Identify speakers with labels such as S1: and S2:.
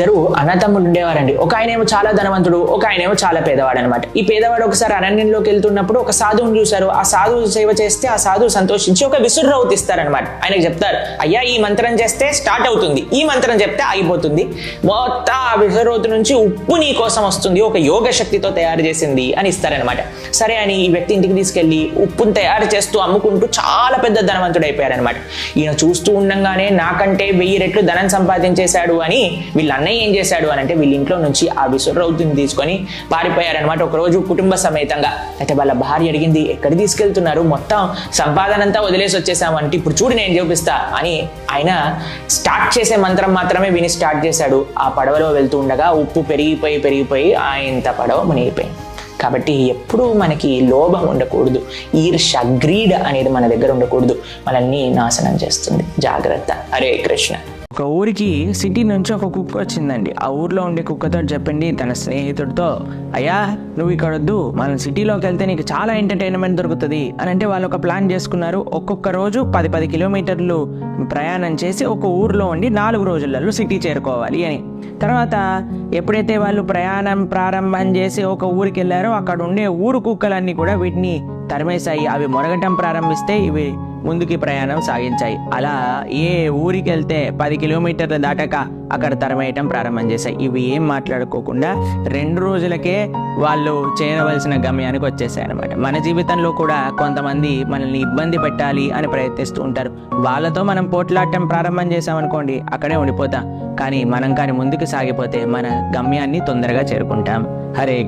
S1: ఇద్దరు అన్నతమ్ములు ఉండేవారండి. ఒక ఆయనేమో చాలా ధనవంతుడు, ఒక ఆయనేమో చాలా పేదవాడు అనమాట. ఈ పేదవాడు ఒకసారి అరణ్యంలోకి వెళ్తున్నప్పుడు ఒక సాధువుని చూశారు. ఆ సాధువు సేవ చేస్తే ఆ సాధువు సంతోషించి ఒక విసురురౌతు ఇస్తారనమాట. ఆయనకు చెప్తారు, అయ్యా ఈ మంత్రం చేస్తే స్టార్ట్ అవుతుంది, ఈ మంత్రం చెప్తే ఆగిపోతుంది, మొత్తం ఆ విసురురౌతు నుంచి ఉప్పు నీ కోసం వస్తుంది, ఒక యోగ శక్తితో తయారు చేసింది అని ఇస్తారనమాట. సరే అని ఈ వ్యక్తి ఇంటికి తీసుకెళ్లి ఉప్పును తయారు చేస్తూ అమ్ముకుంటూ చాలా పెద్ద ధనవంతుడు అయిపోయారనమాట. ఈయన చూస్తూ ఉండగానే నాకంటే 1000 రెట్లు ధనం సంపాదించేశాడు అని వీళ్ళ అన్నయ్య ఏం చేశాడు అని అంటే వీళ్ళ ఇంట్లో నుంచి ఆ విసురురౌతుని తీసుకొని పారిపోయారనమాట ఒకరోజు కుటుంబ సమేతంగా. అయితే వాళ్ళ భార్య అడిగింది, ఎక్కడ తీసుకెళ్తున్నారు, మొత్తం సంపాదన అంతా వదిలేసి వచ్చేసాము అంటే, ఇప్పుడు చూడు నేను చూపిస్తా అని ఆయన స్టార్ట్ చేసే మంత్రం మాత్రమే విని స్టార్ట్ చేశాడు. ఆ పడవలో వెళ్తూ ఉండగా ఉప్పు పెరిగిపోయి ఇంత పడవ మునిగిపోయింది. కాబట్టి ఎప్పుడూ మనకి లోభం ఉండకూడదు, ఈర్ష గ్రీడ్ అనేది మన దగ్గర ఉండకూడదు, మనల్ని నాశనం చేస్తుంది. జాగ్రత్త. హరే కృష్ణ.
S2: ఒక ఊరికి సిటీ నుంచి ఒక కుక్క వచ్చిందండి. ఆ ఊర్లో ఉండే కుక్కతో చెప్పండి తన స్నేహితుడితో, అయ్యా నువ్వు ఇక్కడ వద్దు, మన సిటీలోకి వెళ్తే నీకు చాలా ఎంటర్టైన్మెంట్ దొరుకుతుంది అని అంటే వాళ్ళు ఒక ప్లాన్ చేసుకున్నారు. ఒక్కొక్క రోజు 10 కిలోమీటర్లు ప్రయాణం చేసి ఒక ఊర్లో ఉండి 4 రోజులలో సిటీ చేరుకోవాలి అని. తర్వాత ఎప్పుడైతే వాళ్ళు ప్రయాణం ప్రారంభం చేసి ఒక ఊరికి వెళ్ళారో అక్కడ ఉండే ఊరు కుక్కలన్నీ కూడా వీటిని తరిమేశాయి. అవి మొరగటం ప్రారంభిస్తే ఇవి ముందుకి ప్రయాణం సాగించాయి. అలా ఏ ఊరికి వెళ్తే 10 కిలోమీటర్లు దాటాక అక్కడ తరమేయటం ప్రారంభం చేశాయి. ఇవి ఏం మాట్లాడుకోకుండా 2 రోజులకే వాళ్ళు చేరవలసిన గమ్యానికి వచ్చేసాయి అనమాట. మన జీవితంలో కూడా కొంతమంది మనల్ని ఇబ్బంది పెట్టాలి అని ప్రయత్నిస్తూ ఉంటారు. వాళ్ళతో మనం పోట్లాడటం ప్రారంభం చేసామనుకోండి, అక్కడే ఉండిపోతాం. కానీ మనం ముందుకు సాగిపోతే మన గమ్యాన్ని తొందరగా చేరుకుంటాం. హరే